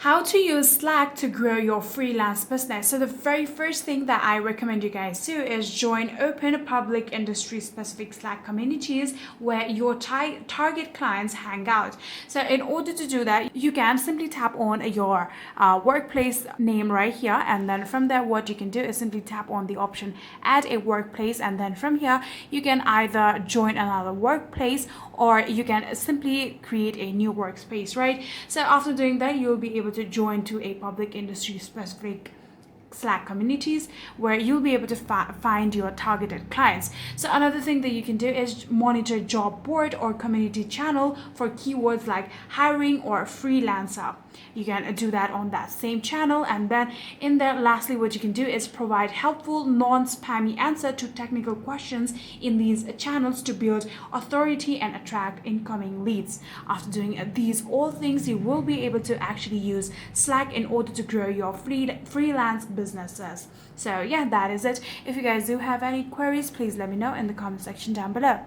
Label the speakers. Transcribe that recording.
Speaker 1: How to use Slack to grow your freelance business. So the very first thing that I recommend you guys do is join open public industry specific Slack communities where your target clients hang out. So in order to do that, you can simply tap on your workplace name right here, and then from there what you can do is simply tap on the option add a workplace, and then from here you can either join another workplace or you can simply create a new workspace, right? So after doing that, you'll be able to join to a public industry specific Slack communities where you'll be able to find your targeted clients. So another thing that you can do is monitor job board or community channel for keywords like hiring or freelancer. You can do that on that same channel, and then in there lastly what you can do is provide helpful non-spammy answer to technical questions in these channels to build authority and attract incoming leads. After doing these all things, you will be able to actually use Slack in order to grow your freelance businesses. So yeah, that is it. If you guys do have any queries, please let me know in the comment section down below.